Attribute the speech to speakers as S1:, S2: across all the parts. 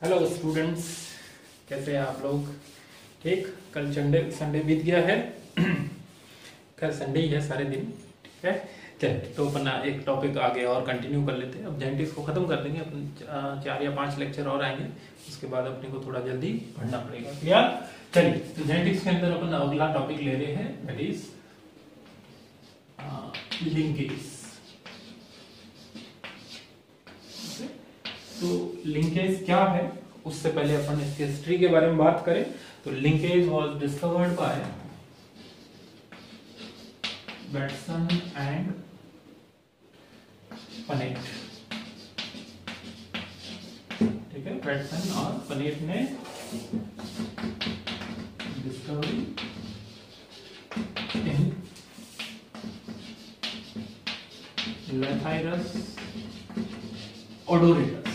S1: Hello students, कैसे हैं आप लोग? ठीक। कल संडे बीत गया है। कल संडे ही है सारे दिन। ठीक है, चल तो अपन एक टॉपिक आगे और कंटिन्यू कर लेते हैं। अब जेनेटिक्स को खत्म कर देंगे अपन। 4 या 5 लेक्चर और आएंगे, उसके बाद अपने को थोड़ा जल्दी पढ़ना पड़ेगा। क्लियर? चलिए, तो जेनेटिक्स के अंदर अपन अगला टॉपिक ले रहे हैं, दैट इज लिंकेज। तो लिंकेज क्या है, उससे पहले अपन इसकी हिस्ट्री के बारे में बात करें तो linkage was discovered by Bateson and Punnett. ठीक है, बैटसन और पनेट ने डिस्कवरी इन लेथाइरस ओडोरेटस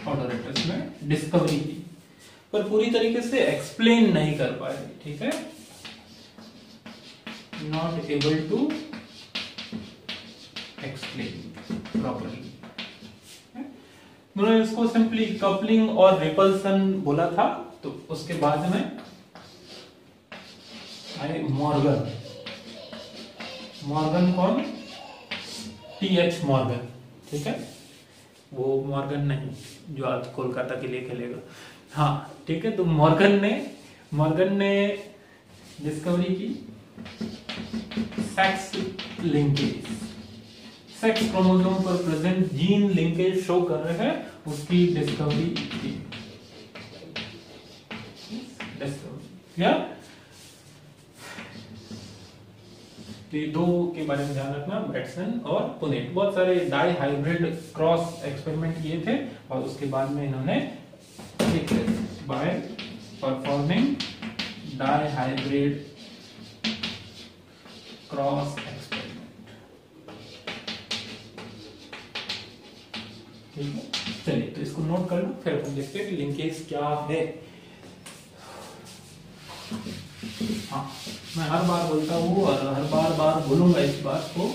S1: ऑडोरेटस में डिस्कवरी की, पर पूरी तरीके से एक्सप्लेन नहीं कर पाए। ठीक है, not able to explain properly. उन्होंने इसको सिंपली कपलिंग और रिपल्सन बोला था। तो उसके बाद में आए मॉर्गन। मॉर्गन कौन? T H Morgan. ठीक है, वो मॉर्गन नहीं जो आज कोलकाता के लिए खेलेगा। हाँ ठीक है, तो मॉर्गन ने डिस्कवरी की सेक्स लिंकेज। सेक्स क्रोमोसोम पर प्रेजेंट जीन लिंकेज शो कर रहे हैं, उसकी डिस्कवरी की। क्या ये दो के बारे में ध्यान रखना, बैटसन और पुनेट। बहुत सारे डाई हाइब्रिड क्रॉस एक्सपेरिमेंट किए थे और उसके बाद में इन्होंने by performing dihybrid cross experiment. ठीक है, चलिए तो इसको नोट कर लो, फिर हम देखते हैं कि लिंकेज क्या है। हाँ, मैं हर बार बोलता हूँ और हर बार बोलूंगा इस बात को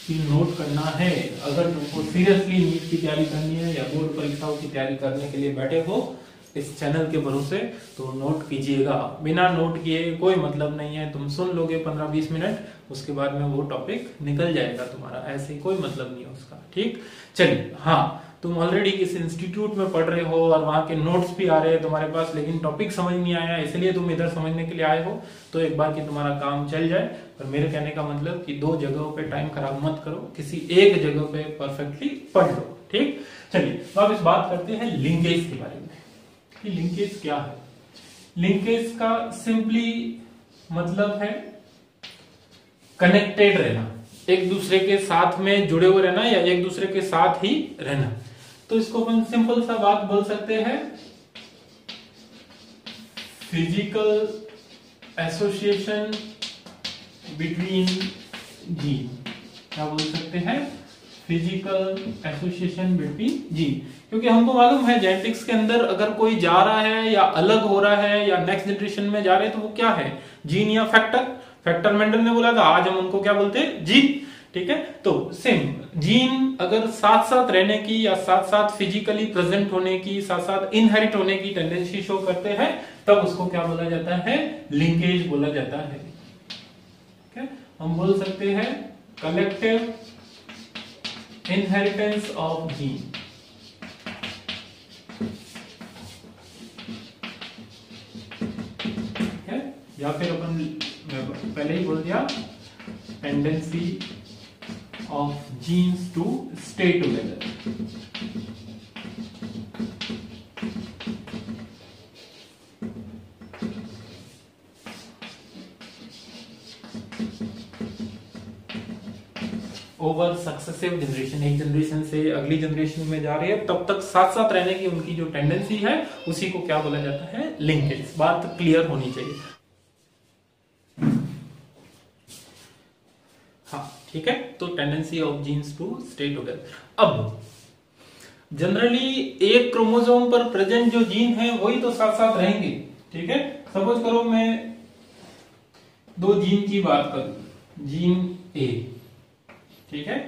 S1: कि नोट करना है। अगर तुमको सीरियसली नीट की तैयारी करनी है या बोर्ड परीक्षाओं की तैयारी करने के लिए बैठे हो इस चैनल के भरोसे, तो नोट कीजिएगा। बिना नोट किए कोई मतलब नहीं है। तुम सुन लोगे 15-20 मिनट, उसके बाद में वो टॉपिक निकल जाएगा तुम्हारा, ऐसे कोई मतलब नहीं है उसका। ठीक, चलिए। हाँ, तुम ऑलरेडी किसी इंस्टीट्यूट में पढ़ रहे हो और वहां के नोट्स भी आ रहे हैं तुम्हारे पास, लेकिन टॉपिक समझ नहीं आया, इसलिए तुम इधर समझने के लिए आए हो, तो एक बार कि तुम्हारा काम चल जाए। पर मेरे कहने का मतलब कि 2 जगहों पे टाइम खराब मत करो, किसी एक जगह पे परफेक्टली पढ़ लो। ठीक, चलिए वापस बात करते हैं लिंकेज के बारे में कि लिंकेज क्या है। लिंकेज का सिंपली मतलब है कनेक्टेड रहना, एक दूसरे के साथ में जुड़े हुए रहना या एक दूसरे के साथ ही रहना। तो इसको अपन सिंपल सा बात बोल सकते हैं, फिजिकल एसोसिएशन बिटवीन जीन। क्या बोल सकते हैं? Physical association between gene. क्योंकि हमको मालूम है जेनेटिक्स के अंदर अगर कोई जा रहा है या अलग हो रहा है या नेक्स्ट जनरेशन में जा रहे हैं, तो वो क्या है? जीन या फैक्टर मेंडल ने बोला था, आज हम उनको क्या बोलते हैं? जीन। ठीक है, तो सेम जीन अगर साथ साथ रहने की या साथ साथ फिजिकली प्रेजेंट होने की, साथ साथ इनहेरिट होने की टेंडेंसी शो करते हैं, तब उसको क्या बोला जाता है? लिंकेज बोला जाता है। ठीक है, हम बोल सकते हैं कलेक्टिव इनहेरिटेंस ऑफ जीन। ठीक है, या फिर अपन पहले ही बोल दिया tendency of genes to stay together। Over successive generation, एक जनरेशन से अगली जनरेशन में जा रही है, तब तक साथ साथ रहने की उनकी जो टेंडेंसी है, उसी को क्या बोला जाता है? लिंकेज। बात क्लियर होनी चाहिए। ठीक है, तो tendency of genes to stay together. अब जनरली एक क्रोमोसोम पर प्रेजेंट जो जीन है वही तो साथ साथ रहेंगे। ठीक है, सपोज करो मैं 2 जीन की बात करूं, जीन ए, ठीक है,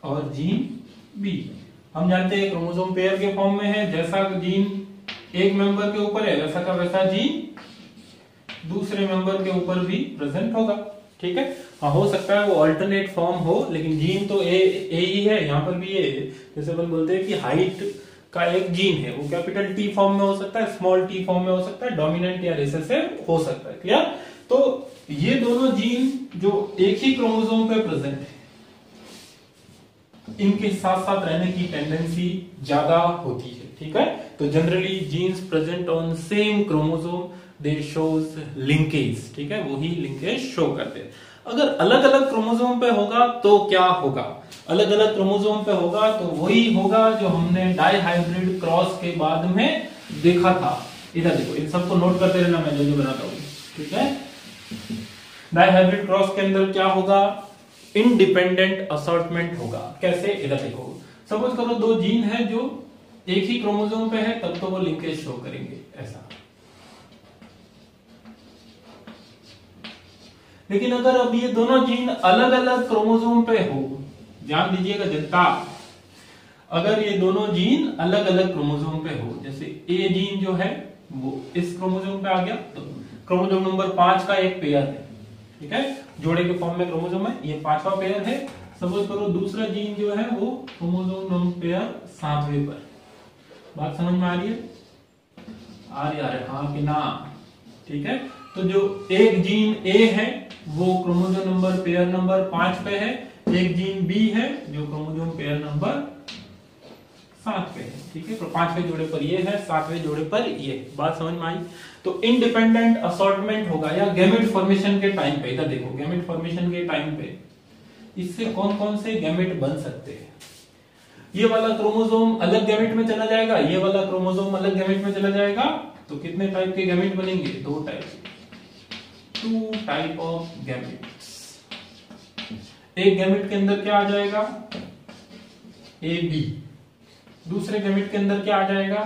S1: और जीन बी। हम जानते हैं क्रोमोसोम पेयर के फॉर्म में है, जैसा जीन एक मेंबर के ऊपर है वैसा का वैसा जीन दूसरे मेंबर के ऊपर भी प्रेजेंट होगा। ठीक है, हाँ हो सकता है वो अल्टरनेट फॉर्म हो, लेकिन जीन तो ए ही है, यहाँ पर भी ए है। जैसे अपन बोलते हैं कि हाइट का एक जीन है, वो कैपिटल टी फॉर्म में हो सकता है, स्मॉल टी फॉर्म में हो सकता है, डोमिनेंट या रिसेसिव हो सकता है। क्लियर? तो ये दोनों जीन जो एक ही क्रोमोसोम पे प्रेजेंट है, इनके साथ साथ रहने की टेंडेंसी ज्यादा होती है। ठीक है, तो generally genes present on same chromosome they shows linkage. ठीक है, वही लिंकेज शो करते हैं। अगर अलग अलग क्रोमोसोम पे होगा तो क्या होगा? अलग अलग क्रोमोसोम पे होगा तो वही होगा जो हमने डाई हाइब्रिड क्रॉस के बाद में देखा था। इधर देखो, इन सबको नोट करते रहना, मैं जो बनाता हूँ। ठीक है, डाई हाइब्रिड क्रॉस के अंदर क्या होगा? इंडिपेंडेंट असॉर्टमेंट होगा। कैसे? इधर देखो, सपोज करो दो जीन है जो एक ही क्रोमोसोम पे है, तब तो वो लिंकेज शो करेंगे ऐसा। लेकिन अगर अब ये दोनों जीन अलग अलग क्रोमोसोम पे हो, ध्यान दीजिएगा जनता, अगर ये दोनों जीन अलग अलग क्रोमोसोम पे हो, जैसे ए जीन जो है वो इस क्रोमोसोम पे आ गया, तो क्रोमोसोम नंबर 5 का एक पेयर है। ठीक है, जोड़े के फॉर्म में क्रोमोसोम है, ये 5वां पेयर है। सपोज करो दूसरा जीन जो है वो क्रोमोसोम नंबर पेयर 7वें पर। बात समझ में आ रही है? आ रही है, हाँ कि ना? ठीक है, तो जो एक जीन ए है वो क्रोमोसोम नंबर पेयर नंबर 5 पे है, एक जीन बी है जो क्रोमोसोम पेयर नंबर 7 पे है। ठीक है, तो 5वें जोड़े पर ये है, 7वें जोड़े पर ये। बात समझ में आई? तो इंडिपेंडेंट असॉर्टमेंट होगा या गैमेट फॉर्मेशन के टाइम पे, इधर देखो, गैमेट फॉर्मेशन के टाइम पे इससे कौन कौन से गैमेट बन सकते हैं? ये वाला क्रोमोसोम अलग गैमेट में चला जाएगा, ये वाला क्रोमोसोम अलग गैमेट में चला जाएगा, तो कितने टाइप के गैमेट बनेंगे? 2 टाइप, 2 टाइप ऑफ गैमेट्स। एक गैमेट के अंदर क्या आ जाएगा? A B. दूसरे गैमेट के अंदर क्या आ जाएगा?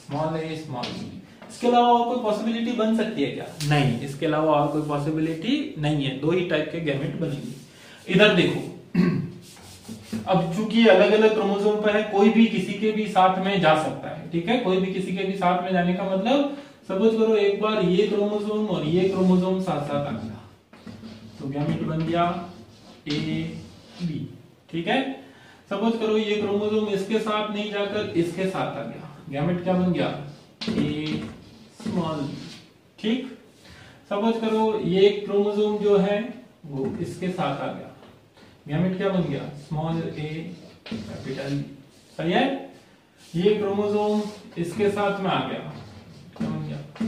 S1: Small A small B. इसके अलावा और कोई पॉसिबिलिटी बन सकती है क्या? नहीं, इसके अलावा और कोई पॉसिबिलिटी नहीं है। 2 ही टाइप के गैमेट बनेंगे। इधर देखो, अब चूंकि अलग अलग क्रोमोसोम पर है, कोई भी किसी के भी साथ में जा सकता है। ठीक है, कोई भी किसी के भी साथ में जाने का मतलब, सपोज करो एक बार ये क्रोमोसोम और ये क्रोमोसोम साथ साथ आ गया, तो गैमेट बन गया ए बी। ठीक है, सपोज करो ये क्रोमोसोम इसके साथ नहीं जाकर इसके साथ आ गया, गैमेट क्या बन गया? ए स्मॉल बी। ठीक, सपोज करो ये क्रोमोसोम जो है वो इसके साथ आ गया, गैमेट क्या बन गया? Small A capital B. सही है, ये क्रोमोसोम इसके साथ में आ गया, क्या बन गया?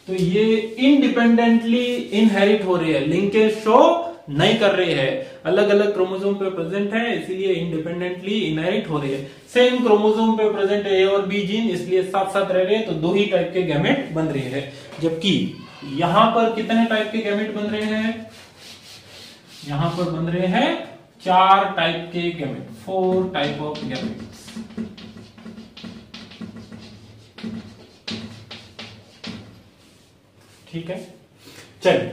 S1: तो ये इंडिपेंडेंटली इनहेरिट हो रही है, लिंकेज शो नहीं कर रही है, अलग अलग क्रोमोसोम पे प्रेजेंट है, इसलिए इंडिपेंडेंटली इनहेरिट हो रही है। सेम क्रोमोसोम पे प्रेजेंट है ए और बी जीन, इसलिए साथ साथ रह रहे हैं, तो 2 ही टाइप के गैमेट बन रहे हैं। जबकि यहां पर कितने टाइप के गैमेट बन रहे हैं? यहां पर बन रहे हैं 4 टाइप के गैमेट, 4 टाइप ऑफ गैमेट्स। ठीक है, चलिए,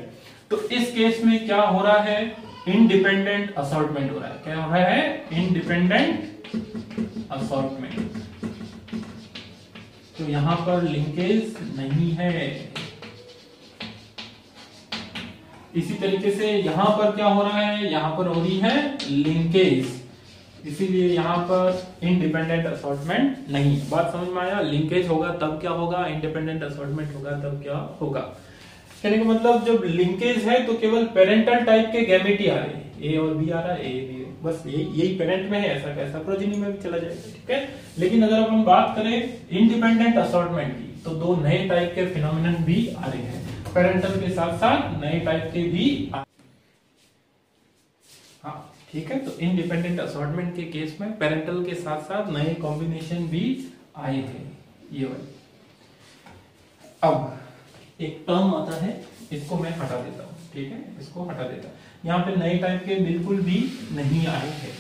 S1: तो इस केस में क्या हो रहा है? इंडिपेंडेंट असॉर्टमेंट हो रहा है। क्या हो रहा है? Independent assortment. तो यहां पर लिंकेज नहीं है। इसी तरीके से यहां पर क्या हो रहा है? यहां पर हो रही है लिंकेज, इसीलिए यहां पर इंडिपेंडेंट असॉर्टमेंट नहीं। बात समझ में आया? लिंकेज होगा तब क्या होगा? इंडिपेंडेंट असॉर्टमेंट होगा तब क्या होगा? कहने का मतलब जब लिंकेज है तो केवल पेरेंटल टाइप के गैमेट ही आ रहे हैं, ए और बी आ रहा है, ए बी, बस यही पेरेंट में है, ऐसा कैसा प्रोजेनी में भी चला जाएगा। ठीक है, लेकिन अगर हम बात करें इंडिपेंडेंट असॉर्टमेंट की, तो 2 नए टाइप के फिनोमिनन भी आ रहे हैं, पेरेंटल के साथ साथ नए टाइप के भी हाँ ठीक है। तो इंडिपेंडेंट असॉर्टमेंट के केस में पेरेंटल के साथ साथ नए कॉम्बिनेशन भी आए थे, ये वाले। अब एक टर्म आता है, इसको मैं हटा देता हूं। ठीक है, इसको हटा देता हूं। यहाँ पे नए टाइप के बिल्कुल भी नहीं आए हैं।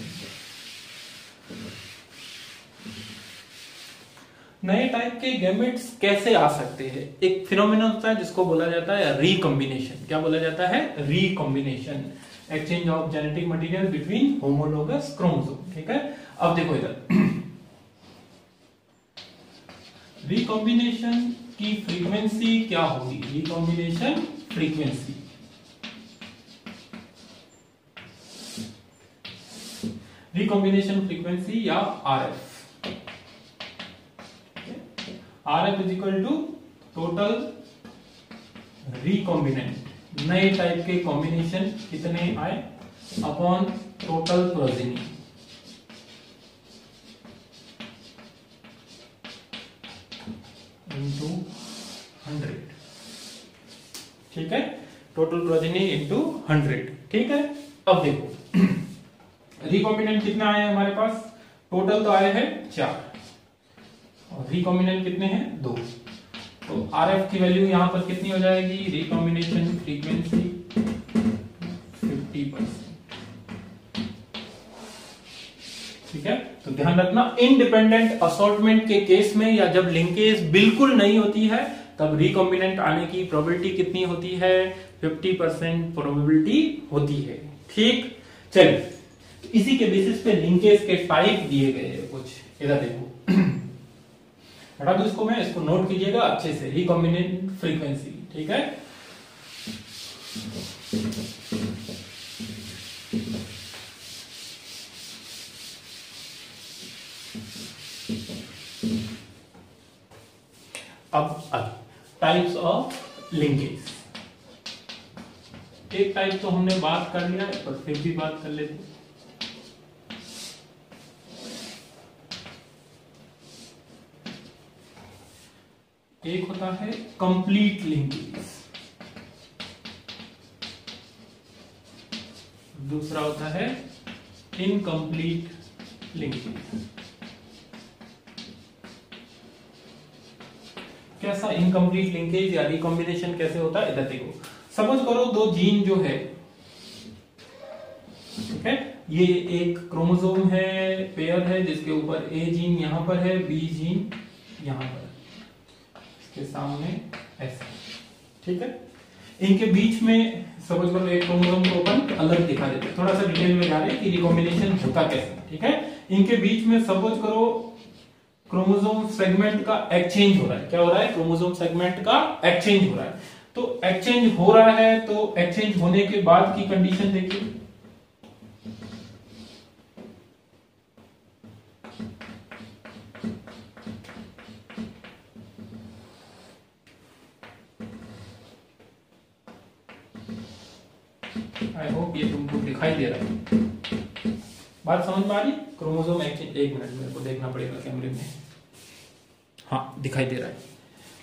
S1: नए टाइप के गैमेट्स कैसे आ सकते हैं? एक फिनोमेनन होता है जिसको बोला जाता है रिकॉम्बिनेशन। क्या बोला जाता है? Recombination, exchange of genetic material between homologous chromosome. ठीक है, अब देखो इधर रिकॉम्बिनेशन की फ्रीक्वेंसी क्या होगी? रिकॉम्बिनेशन फ्रीक्वेंसी, रिकॉम्बिनेशन फ्रीक्वेंसी या RF, RF is equal to total recombinant, नए टाइप के कॉम्बिनेशन कितने आए अपॉन टोटल प्रोजेनी, इंटू 100। ठीक है, टोटल प्रोजेनी इंटू 100। ठीक है, अब देखो रिकॉम्बिनेंट कितना आया है हमारे पास? टोटल तो आए हैं 4 और रिकॉम्बिनेंट कितने हैं? 2। तो RF की वैल्यू यहां पर कितनी हो जाएगी? Recombination frequency 50%। ठीक है, तो ध्यान रखना इंडिपेंडेंट असॉर्टमेंट के केस में या जब लिंकेज बिल्कुल नहीं होती है तब रिकॉम्बिनेंट आने की प्रोबेबिलिटी कितनी होती है? 50% प्रोबेबिलिटी होती है। ठीक, चलिए इसी के बेसिस पे लिंकेज के टाइप दिए गए हैं कुछ। इधर देखो हटा दो इसको, मैं इसको नोट कीजिएगा अच्छे से, रिकॉम्बिनेंट फ्रीक्वेंसी। ठीक है, अब टाइप्स ऑफ लिंकेज। एक टाइप तो हमने बात कर लिया है पर फिर भी बात कर लेते हैं। एक होता है कंप्लीट लिंकेज, दूसरा होता है इनकम्प्लीट लिंकेज। कैसा इनकम्प्लीट लिंकेज या रिकॉम्बिनेशन कैसे होता है? इधर देखो, सपोज करो दो जीन जो है, ठीक है, ये एक क्रोमोसोम है, पेयर है जिसके ऊपर ए जीन यहां पर है, बी जीन यहां पर, इसके सामने ऐसा। ठीक है, इनके बीच में सपोज करो एक क्रोमोसोम को अपन अलग दिखा देते हैं, थोड़ा सा डिटेल में जा रहे हैं कि रिकॉम्बिनेशन होता कैसे। ठीक है, इनके बीच में सपोज करो क्रोमोसोम सेगमेंट का एक्सचेंज हो रहा है। क्या हो रहा है? क्रोमोसोम सेगमेंट का एक्सचेंज हो रहा है। तो एक्सचेंज हो रहा है तो एक्सचेंज होने के बाद की कंडीशन देखिए, आई होप ये तुमको दिखाई दे रहा है, बात समझ में आ रही? क्रोमोसोम एक्सचेंज, एक मिनट मेरे को देखना पड़ेगा कैमरे में, हाँ दिखाई दे रहा है,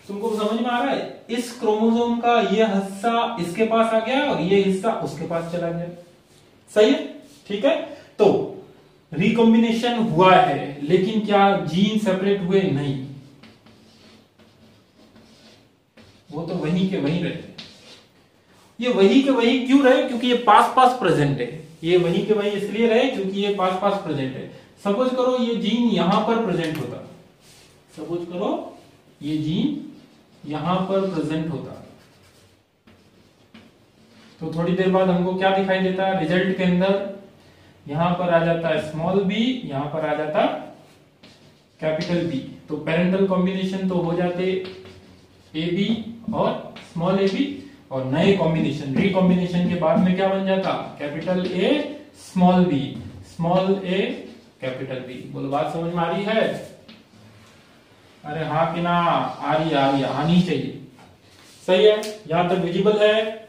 S1: तुमको समझ में आ रहा है? इस क्रोमोसोम का ये हिस्सा इसके पास आ गया और ये हिस्सा उसके पास चला गया। सही है? ठीक है, तो रिकॉम्बिनेशन हुआ है लेकिन क्या जीन सेपरेट हुए? नहीं, वो तो वहीं के वहीं रहे। ये वहीं के वहीं क्यों रहे? क्योंकि ये पास पास प्रेजेंट है। ये वहीं के वहीं इसलिए रहे क्योंकि ये पास पास प्रेजेंट है। सपोज करो ये जीन यहां पर प्रेजेंट होता, सपोज करो ये जीन यहां पर प्रेजेंट होता, तो थोड़ी देर बाद हमको क्या दिखाई देता है रिजल्ट के अंदर? यहां पर आ जाता है स्मॉल बी, यहां पर आ जाता कैपिटल बी। तो पेरेंटल कॉम्बिनेशन तो हो जाते ए बी और स्मॉल ए बी, और नए कॉम्बिनेशन रिकॉम्बिनेशन के बाद में क्या बन जाता? Capital A small B, small A capital B. बोलो बात समझ में आ रही है? अरे हाँ कि ना? आ रही आनी चाहिए। सही है, यहां तक विजिबल है,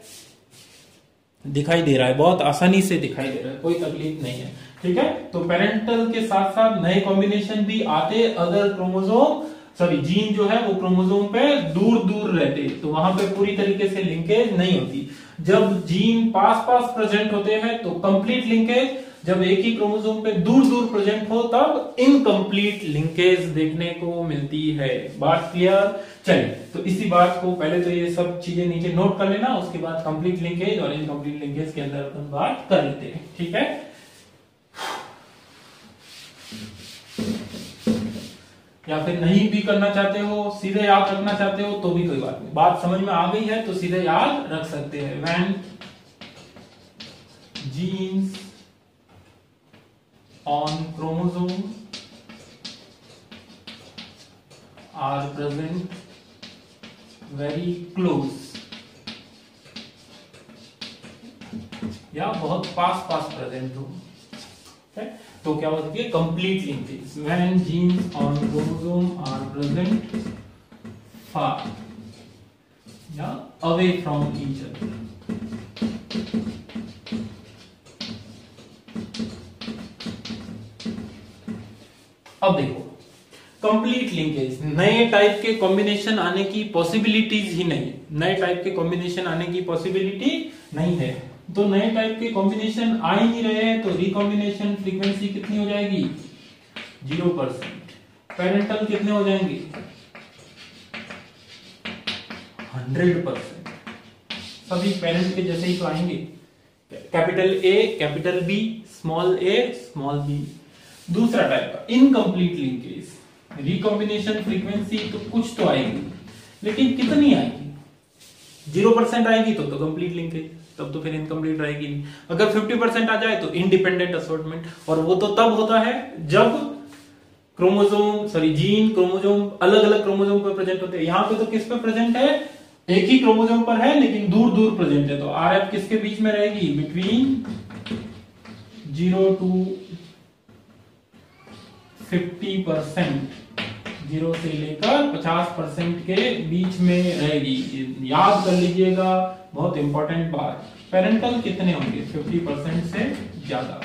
S1: दिखाई दे रहा है, बहुत आसानी से दिखाई दे रहा है, कोई तकलीफ नहीं है। ठीक है, तो पेरेंटल के साथ साथ नए कॉम्बिनेशन भी आते अगर क्रोमोसोम जीन जो है वो क्रोमोसोम पे दूर दूर रहते, तो वहां पे पूरी तरीके से लिंकेज नहीं होती। जब जीन पास पास प्रेजेंट होते हैं तो कंप्लीट लिंकेज, जब एक ही क्रोमोसोम पे दूर दूर प्रेजेंट हो तब इनकम्प्लीट लिंकेज देखने को मिलती है। बात क्लियर? चलिए, तो इसी बात को पहले तो ये सब चीजें नीचे नोट कर लेना, उसके बाद कंप्लीट लिंकेज और इनकम्प्लीट लिंकेज के अंदर अपन बात कर लेते हैं। ठीक है, या फिर नहीं भी करना चाहते हो, सीधे याद रखना चाहते हो तो भी कोई बात नहीं, बात समझ में आ गई है तो सीधे याद रख सकते हैं। When genes on chromosome are present very close, या बहुत पास पास प्रेजेंट हो, तो क्या हो सकती है complete linkage. When genes on chromosome are present far या अवे फ्रॉम ईच अदर। अब देखो कंप्लीट लिंकेज, नए टाइप के कॉम्बिनेशन आने की पॉसिबिलिटीज ही नहीं, नए टाइप के कॉम्बिनेशन आने की पॉसिबिलिटी नहीं है। तो नए टाइप के कॉम्बिनेशन आ ही नहीं रहे हैं, तो रिकॉम्बिनेशन फ्रीक्वेंसी कितनी हो जाएगी 0%। पेरेंटल कितने हो जाएंगे 100%। सभी पेरेंट के जैसे ही तो आएंगे, capital A capital B small A small B. दूसरा टाइप का इनकम्प्लीट लिंकेज, रिकॉम्बिनेशन फ्रीक्वेंसी तो कुछ तो आएगी, लेकिन कितनी आएगी 0% आएगी तो कंप्लीट लिंकेज, तब तो फिर इनकम्प्लीट रहेगी नहीं। अगर 50% आ जाए तो इंडिपेंडेंट असॉर्टमेंट, और वो तो तब होता है जब जीन क्रोमोसोम अलग अलग क्रोमोसोम पर प्रेजेंट होते हैं। यहां पे तो किस पे प्रेजेंट है, एक ही क्रोमोसोम पर है लेकिन दूर दूर प्रेजेंट है, तो आरएफ किसके बीच में रहेगी, बिटवीन 0 to 50%, 0 से लेकर 50% के बीच में रहेगी। याद कर लीजिएगा, बहुत इंपॉर्टेंट बात। पेरेंटल कितने होंगे 50% से ज्यादा।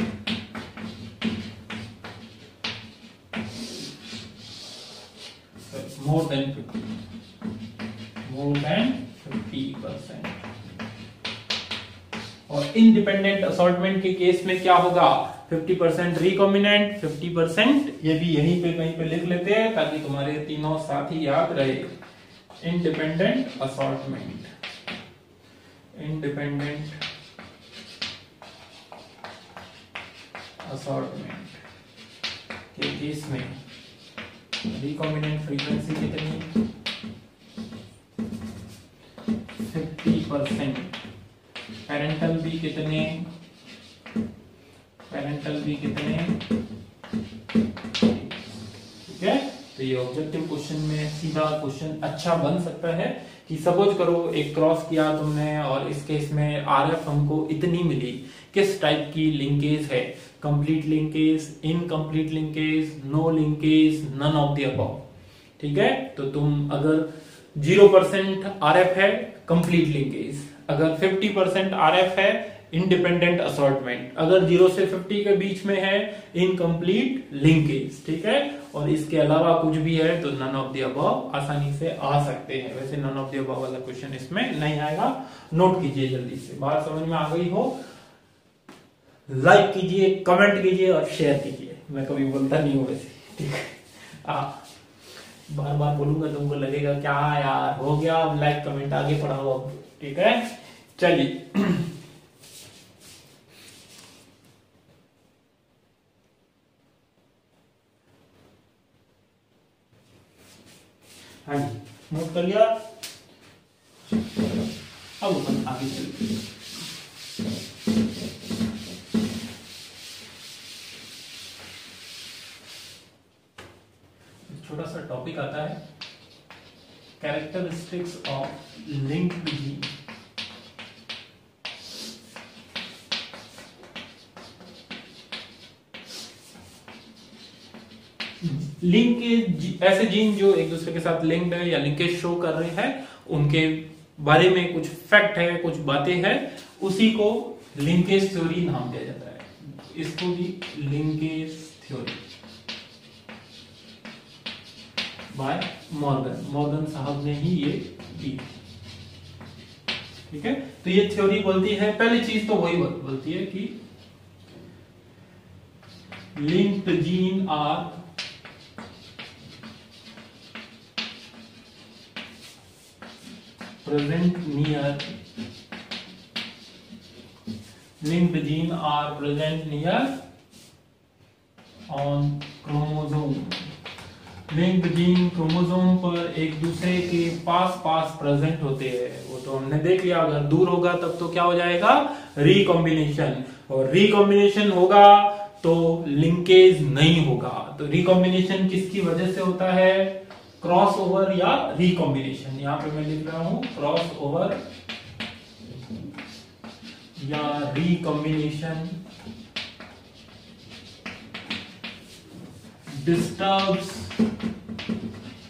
S1: More than 50%। और इंडिपेंडेंट असॉर्टमेंट के केस में क्या होगा, 50% रिकॉम्बिनेंट, 50%, ये भी यहीं पे कहीं पे लिख लेते हैं ताकि तुम्हारे तीनों साथ ही याद रहे। इंडिपेंडेंट असॉर्टमेंट, इंडिपेंडेंट असॉर्टमेंट के केस में रिकॉम्बिनेंट फ्रीक्वेंसी कितनी 50%। पेरेंटल भी कितने, पेरेंटल भी कितने, ठीक है। तो ये ऑब्जेक्टिव क्वेश्चन में सीधा क्वेश्चन अच्छा बन सकता है कि सपोज करो एक क्रॉस किया तुमने और इस केस में आरएफ हमको इतनी मिली, किस टाइप की लिंकेज है, complete linkage, incomplete linkage, no linkage, none of the above, ठीक है। तो तुम अगर 0% आरएफ है कंप्लीट लिंकेज, अगर 50% आरएफ है इंडिपेंडेंट असॉर्टमेंट, अगर 0 से 50 के बीच में है इनकम्प्लीट लिंकेज, ठीक है। और इसके अलावा कुछ भी है तो नन ऑफ द अबव आसानी से आ सकते हैं। वैसे नन ऑफ द अबव वाला क्वेश्चन इसमें नहीं आएगा, नोट कीजिए जल्दी से। बात समझ में आ गई हो, लाइक कीजिए, कमेंट कीजिए और शेयर कीजिए। मैं कभी बोलता नहीं हूं वैसे, ठीक है। बार बार बोलूंगा तुमको लगेगा क्या यार हो गया, अब लाइक कमेंट आगे पढ़ाओ अब, ठीक है। चलिए हाँ जी, नोट कर लिया। अब अपन आगे चलते हैं। छोटा सा टॉपिक आता है, characteristics of linked gene. Linkage, ऐसे जीन जो एक दूसरे के साथ लिंक्ड है या लिंकेज शो कर रहे हैं, उनके बारे में कुछ फैक्ट है, कुछ बातें हैं, उसी को लिंकेज थ्योरी नाम दिया जाता है। इसको भी लिंकेज थ्योरी बाय मॉर्गन साहब ने ही ये दी, ठीक है। तो ये थ्योरी बोलती है, पहली चीज तो वही बोलती है कि linked gene are present near, linked gene are present near on chromosome। Linked gene chromosome पर एक दूसरे के पास पास प्रेजेंट होते हैं, वो तो हमने देख लिया। अगर दूर होगा तब तो क्या हो जाएगा, रिकॉम्बिनेशन, और रिकॉम्बिनेशन होगा तो लिंकेज नहीं होगा। तो रिकॉम्बिनेशन किसकी वजह से होता है, क्रॉस ओवर या रिकॉम्बिनेशन। यहां पे मैं लिख रहा हूं क्रॉस ओवर या रिकॉम्बिनेशन डिस्टर्ब्स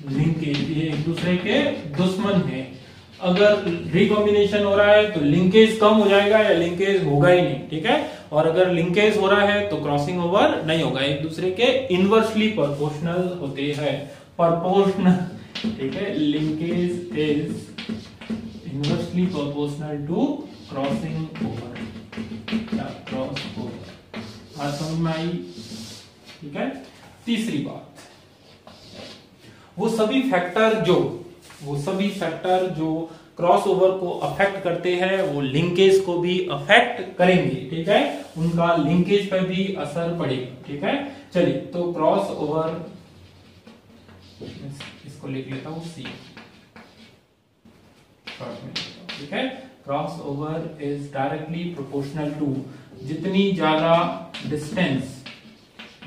S1: लिंकेज, ये एक दूसरे के दुश्मन है। अगर रिकॉम्बिनेशन हो रहा है तो लिंकेज कम हो जाएगा या लिंकेज होगा ही नहीं, ठीक है। और अगर लिंकेज हो रहा है तो क्रॉसिंग ओवर नहीं होगा, एक दूसरे के इनवर्सली प्रोपोर्शनल होते हैं, प्रोपोर्शनल, ठीक है। Linkage is inversely proportional to crossing over या क्रॉस ओवर। बात समझ में आई, ठीक है। तीसरी बात, वो सभी फैक्टर जो क्रॉस ओवर को अफेक्ट करते हैं वो लिंकेज को भी अफेक्ट करेंगे, ठीक है। उनका लिंकेज पर भी असर पड़ेगा, ठीक है। चलिए, तो क्रॉस ओवर, इसको लिख लेता हूं सी, ठीक है। Cross over is directly proportional to, जितनी ज्यादा डिस्टेंस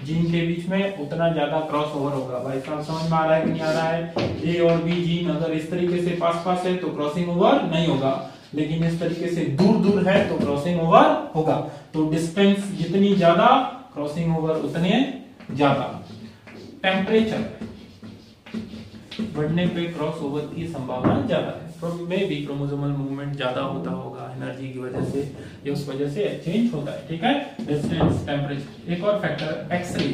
S1: जीन के बीच में उतना ज्यादा क्रॉस ओवर होगा। भाई साहब समझ में आ रहा है कि नहीं आ रहा है? ए और बी जीन अगर इस तरीके से पास पास है तो क्रॉसिंग ओवर नहीं होगा, लेकिन इस तरीके से दूर दूर है तो क्रॉसिंग ओवर होगा। तो डिस्टेंस जितनी ज्यादा, क्रॉसिंग ओवर उतने ज्यादा। टेम्परेचर बढ़ने पे क्रॉस ओवर की संभावना ज्यादा है, में भी क्रोमोसोमल मूवमेंट ज्यादा होता होगा एनर्जी की वजह से, या उस वजह से एक्सचेंज होता है, ठीक है। Distance, temperature. एक और फैक्टर एक्सरे,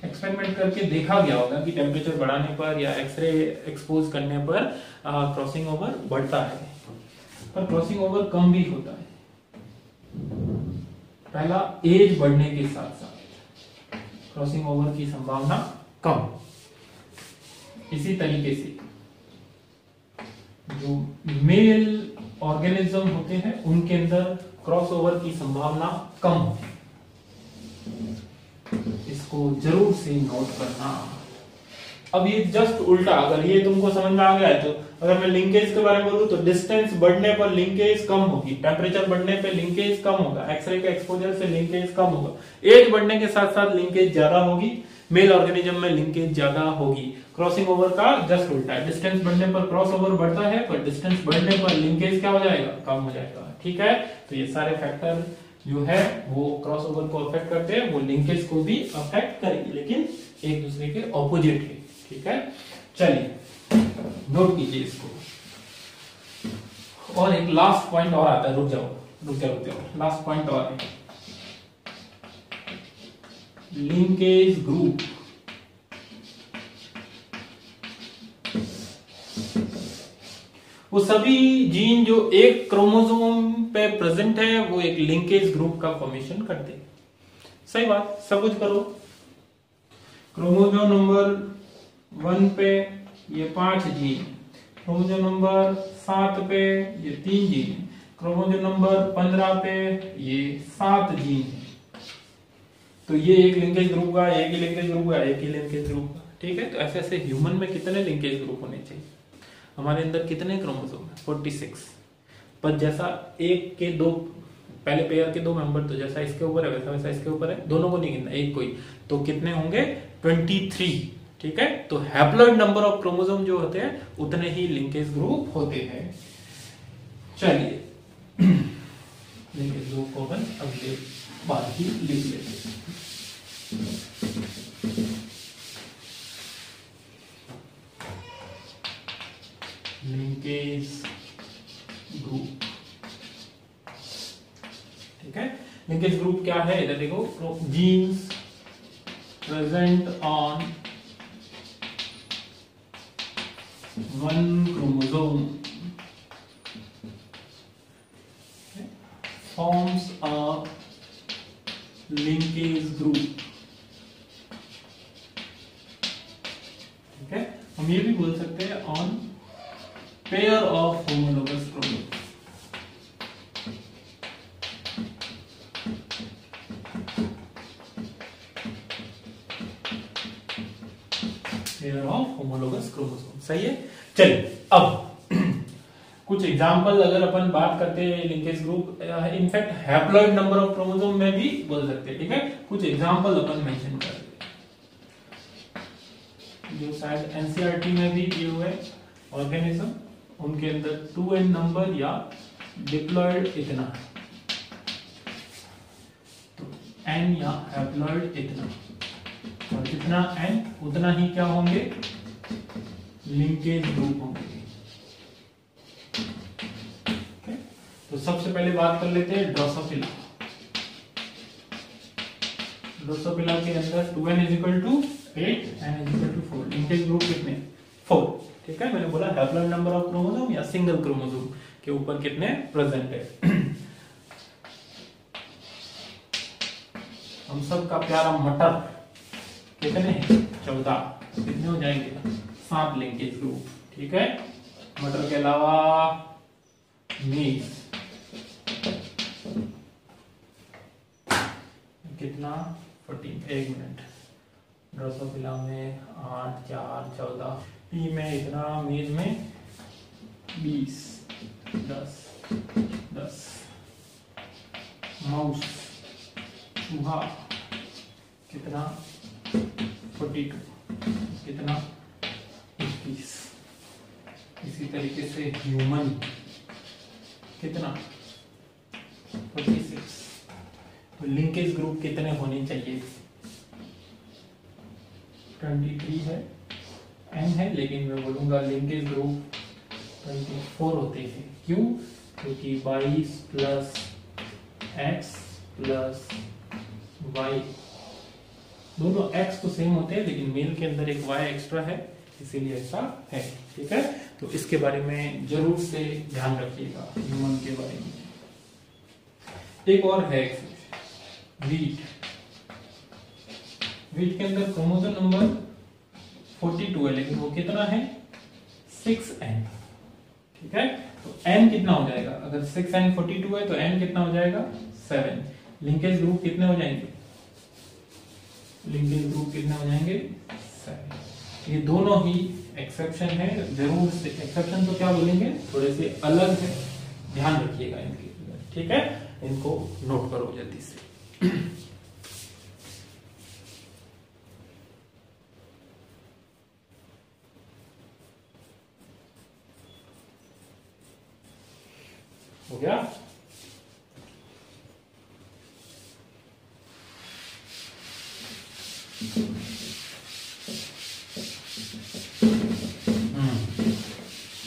S1: एक्सपेरिमेंट करके देखा गया होगा कि टेम्परेचर बढ़ाने पर या एक्सरे एक्सपोज करने पर क्रॉसिंग ओवर बढ़ता है, पर क्रॉसिंग ओवर कम भी होता है। पहला, एज बढ़ने के साथ साथ क्रॉसिंग ओवर की संभावना कम। इसी तरीके से जो मेल ऑर्गेनिज्म होते हैं उनके अंदर क्रॉस ओवर की संभावना कम होती है, इसको जरूर से नोट करना। अब ये जस्ट उल्टा, अगर ये तुमको समझ में आ गया है तो अगर मैं लिंकेज के बारे में बोलूं तो डिस्टेंस बढ़ने पर लिंकेज कम होगी, टेम्परेचर बढ़ने पे लिंकेज कम होगा, एक्सरे के एक्सपोजर से लिंकेज कम होगा, एज बढ़ने के साथ साथ लिंकेज ज्यादा होगी, मेल ऑर्गेनिज्म में लिंकेज ज्यादा होगी। क्रॉसिंग ओवर का जस्ट उल्टा है, डिस्टेंस बढ़ने पर क्रॉस ओवर बढ़ता है, पर डिस्टेंस बढ़ने पर लिंकेज क्या हो जाएगा? कम हो जाएगा, ठीक है। तो ये सारे फैक्टर जो है वो क्रॉस ओवर को अफेक्ट करते हैं, वो लिंकेज को भी अफेक्ट करेंगे, लेकिन एक दूसरे के ऑपोजिट है, ठीक है। चलिए नोट कीजिए इसको। और एक लास्ट पॉइंट और आता है, रुक जाओ, लास्ट पॉइंट और है, लिंकेज ग्रुप। वो सभी जीन जो एक क्रोमोसोम पे प्रेजेंट है वो एक लिंकेज ग्रुप का फॉर्मेशन करते हैं। सही बात, सब कुछ करो। क्रोमोसोम नंबर 1 पे ये 5 जीन, क्रोमोसोम नंबर 7 पे ये 3 जीन, क्रोमोसोम नंबर 15 पे ये 7 जीन है। तो ये एक लिंकेज ग्रुप का, एक ही लिंकेज ग्रुप का, एक ही लिंकेज ग्रुप का, ठीक है। तो ऐसे ऐसे ह्यूमन में कितने लिंकेज ग्रुप होने चाहिए? हमारे अंदर कितने क्रोमोसोम है? 46। पर जैसा एक के दो, पहले पेयर के 2 मेंबर, तो जैसा इसके ऊपर है वैसा वैसा इसके ऊपर है, दोनों को नहीं गिनना, एक कोई, तो कितने होंगे? 23, ठीक है। तो हैप्लॉइड नंबर ऑफ क्रोमोसोम जो होते हैं उतने ही लिंकेज ग्रुप होते हैं। चलिए लिंकेज ग्रुप को अपन अगले बार ही लिख लेते हैं। लिंकेज ग्रुप, ठीक है। लिंकेज ग्रुप क्या है? इधर देखो, genes present on 1 chromosome forms a linkage group, ठीक है। हम ये भी बोल सकते हैं on pair of homologous chromosome, pair of homologous chromosome. सही है। चलिए अब कुछ एग्जाम्पल अगर अपन बात करते हैं linkage group, in fact haploid number of chromosome में भी बोल सकते हैं, ठीक है। कुछ एग्जाम्पल अपन मेंशन करते हैं। जो शायद एनसीईआरटी में भी दिए हुए ऑर्गेनिज्म, उनके अंदर 2n नंबर या डिप्लॉयड इतना है, तो n या हैप्लॉयड इतना, और जितना n उतना ही क्या होंगे, लिंकेज ग्रुप होंगे। तो सबसे पहले बात कर लेते हैं ड्रोसोफिला। ड्रोसोफिला के अंदर 2n = 8, n = 4, लिंकेज ग्रुप कितने, 4। ठीक है, मैंने बोला हैप्लॉइड नंबर ऑफ क्रोमोसोम या सिंगल क्रोमोसोम के ऊपर कितने प्रेजेंट है। हम सब का प्यारा मटर कितने, 14, कितने हो जाएंगे, 7 लिंकेज ग्रुप। ठीक है, मटर के अलावा मीज कितना, 14, 1 मिनट, ड्रोसोफिला में 8, 4, 14, टी में इतना, मीज में 20, 10, माउस चूहा कितना, 42, कितना, 21। इसी तरीके से ह्यूमन कितना, 46। तो लिंकेज ग्रुप कितने होने चाहिए, 23 है, n है, लेकिन मैं बोलूंगा लिंकेज ग्रुप 24 होते हैं। क्यों, क्योंकि 22 + x + y, दोनों x तो सेम होते हैं, लेकिन मेल के अंदर एक y एक्स्ट्रा है, इसीलिए ऐसा है। ठीक है, तो इसके बारे में जरूर से ध्यान रखिएगा, ह्यूमन के बारे में। एक और है वीट। वीट के अंदर क्रोमोसोम नंबर 42 है, लेकिन वो कितना है, 6n। ठीक है, तो n कितना हो जाएगा, अगर 6n 42 है तो n कितना हो जाएगा, 7। लिंकेज ग्रुप कितने हो जाएंगे, लिंकेज ग्रुप कितने हो जाएंगे, 7। ये दोनों ही एक्सेप्शन है, जरूर से एक्सेप्शन तो क्या बोलेंगे, थोड़े से अलग है, ध्यान रखिएगा इनके। ठीक है, इनको नोट करो जल्दी से। हो गया,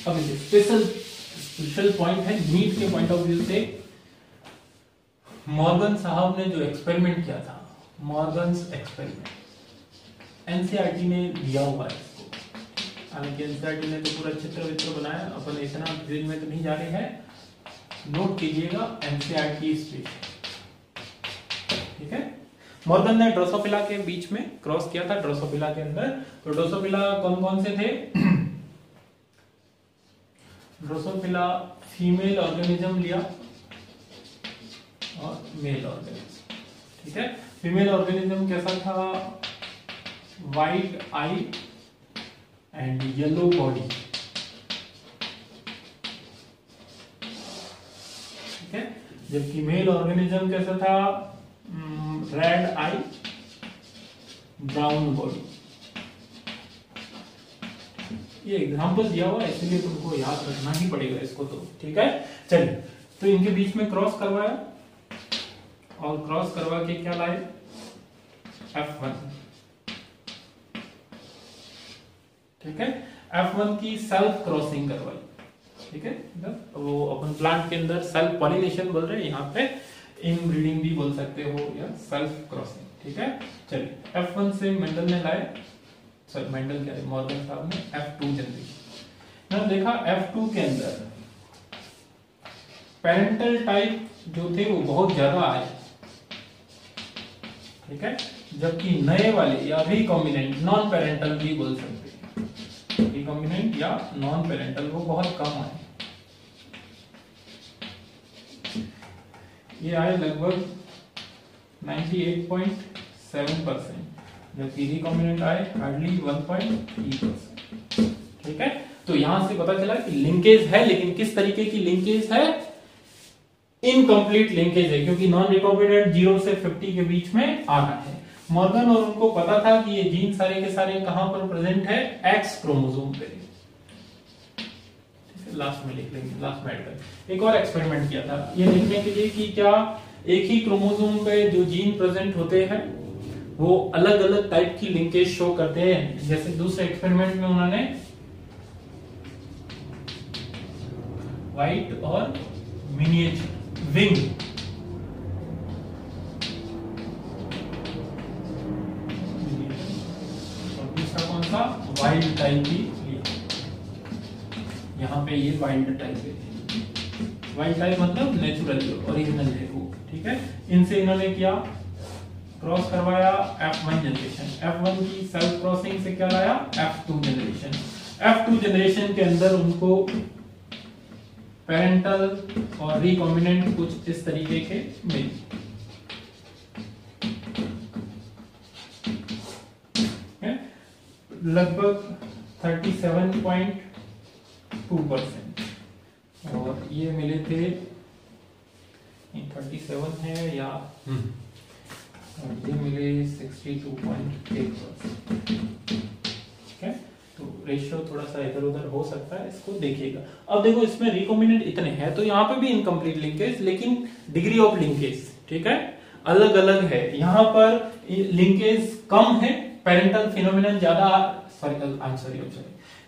S1: अब स्पेशल पॉइंट है नीट के पॉइंट ऑफ व्यू से। मॉर्गन साहब ने जो एक्सपेरिमेंट किया था, मॉर्गन्स एक्सपेरिमेंट, एनसीईआरटी ने दिया हुआ है इसको। हालांकि एनसीईआरटी ने तो पूरा चित्र बनाया, अपन इतना डिटेल में तो नहीं जा रहे हैं, नोट कीजिएगा एनसीईआरटी स्पेशल। ठीक है, मॉर्गन ने ड्रोसोफिला के बीच में क्रॉस किया था, ड्रोसोफिला के अंदर। तो ड्रोसोफिला कौन कौन से थे, ड्रोसोफिला फीमेल ऑर्गेनिज्म लिया और मेल ऑर्गेनिज्म। ठीक है, फीमेल ऑर्गेनिज्म कैसा था, white I and yellow body. ठीक है, जबकि मेल ऑर्गेनिज्म कैसा था, रेड आई ब्राउन बॉडी। ये एग्जांपल दिया हुआ है, इसलिए तुमको याद रखना ही पड़ेगा इसको तो। ठीक है, चलिए, तो इनके बीच में क्रॉस करवाया और क्रॉस करवा के क्या लाए, F1। ठीक है, F1 की सेल्फ क्रॉसिंग करवाई। ठीक है, वो अपन प्लांट के अंदर सेल्फ पॉलिनेशन बोल रहे हैं, यहाँ पे इनब्रीडिंग भी बोल सकते हो या सेल्फ क्रॉसिंग। ठीक है, चलिए, F1 से मेंडल ने लाए, सॉरी मेंडल क्या है, मॉर्गन साहब ने F2 जनरेशन। ना देखा F2 के अंदर पेरेंटल टाइप जो थे वो बहुत ज्यादा आए। ठीक है, जबकि नए वाले या रिकॉम्बिनेंट, नॉन पेरेंटल भी बोल सकते हैं, रिकॉम्बिनेंट या नॉन पेरेंटल, वो बहुत कम आए। ये आए लगभग 98.7%, जबकि रिकॉम्बिनेंट आए हार्डली 1.3%। ठीक है, तो यहां से पता चला कि लिंकेज है, लेकिन किस तरीके की लिंकेज है, इनकम्प्लीट लिंकेज है, क्योंकि नॉन रिकॉम्बिनेंट 0 से 50 के बीच में आ रहा है। मॉर्गन और उनको पता था कि ये जीन सारे के सारे कहां पर प्रेजेंट है, एक्स क्रोमोसोम पे। लास्ट में लिख लेंगे, लास्ट में ऐड करें। एक और एक्सपेरिमेंट किया था ये देखने के लिए कि क्या एक ही क्रोमोसोम पे जो जीन प्रेजेंट होते हैं वो अलग अलग टाइप की लिंकेज शो करते हैं। जैसे दूसरे एक्सपेरिमेंट में उन्होंने व्हाइट और मिनिएचर विंग और दूसरा कौन सा, वाइल्ड टाइप की। यहाँ पे ये वाइल्ड टाइप है, वाइल्ड टाइप मतलब नेचुरल ओरिजिनल है वो, ठीक है। इनसे इन्होंने क्या क्रॉस करवाया, F1 जनरेशन, F1 की सेल्फ क्रॉसिंग से क्या लाया, F2 जनरेशन। F2 जनरेशन के अंदर उनको पेरेंटल और रिकॉम्बिनेंट कुछ इस तरीके के मिले, लगभग 37.2%, और ये मिले थे 37 है या और ये मिले 62.8%, ठीक है। तो रेशियो थोड़ा सा इधर उधर हो सकता है, इसको देखिएगा। अब देखो इसमें रिकॉम्बिनेंट इतने हैं तो यहाँ पे भी इनकम्प्लीट लिंकेज, लेकिन डिग्री ऑफ लिंकेज, ठीक है, अलग अलग है। यहाँ पर लिंकेज कम है, पेरेंटल फिनोमिनन ज्यादा, सॉरी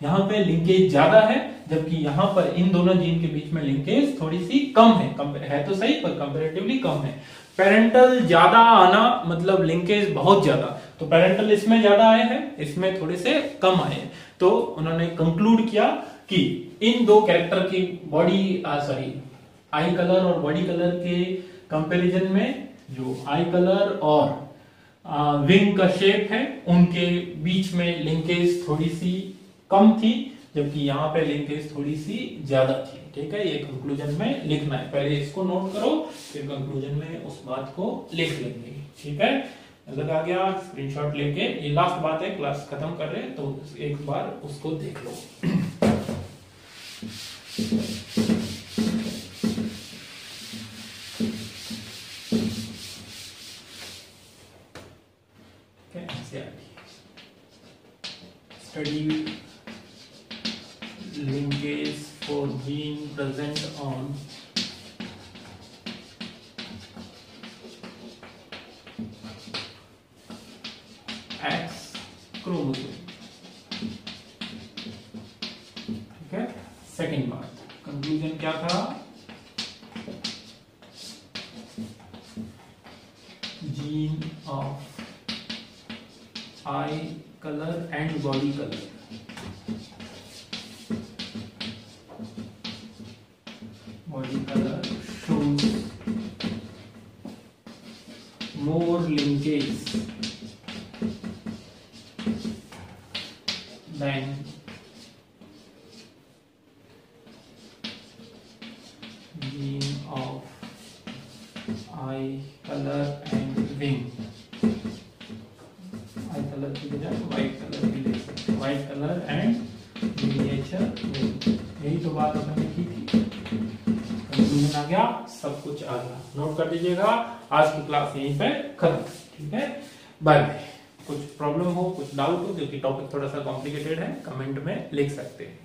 S1: यहाँ पे लिंकेज ज्यादा है, जबकि यहाँ पर इन दोनों जीन के बीच में लिंकेज थोड़ी सी कम है तो सही पर कंपैरेटिवली कम है। पेरेंटल ज्यादा आना मतलब लिंकेज बहुत ज्यादा, तो पेरेंटल इसमें ज्यादा आए हैं, इसमें थोड़े से कम आए हैं। तो उन्होंने कंक्लूड किया कि इन दो कैरेक्टर की बॉडी आई कलर और बॉडी कलर के कंपैरिजन में जो आई कलर और विंग का शेप है उनके बीच में लिंकेज थोड़ी सी कम थी, जबकि यहाँ पे लिंकेज थोड़ी सी ज्यादा थी, ठीक है। ये कंक्लूजन में लिखना है, पहले इसको नोट करो फिर कंक्लूजन में उस बात को लिख लेंगे, ठीक है। लगा गया, स्क्रीनशॉट लेके, ये लास्ट बात है, क्लास खत्म कर रहे हैं तो एक बार उसको देख लो। Study linkage for gene present on X chromosome, ठीक है। सेकेंड बात, कंक्लूजन क्या था, gene of I color and body color, body color shows more linkage than gene of eye color and wing। I colour की बजाय white colour भी ले सकते, white colour and miniature wing, यही तो बात अपन ने की थी। कंक्लूजन आ गया, सब कुछ आ गया, नोट कर दीजिएगा। आज की क्लास यहीं पे खत्म, ठीक है, बाय बाय। कुछ प्रॉब्लम हो, कुछ डाउट हो, क्योंकि टॉपिक थोड़ा सा कॉम्प्लिकेटेड है, कमेंट में लिख सकते हैं।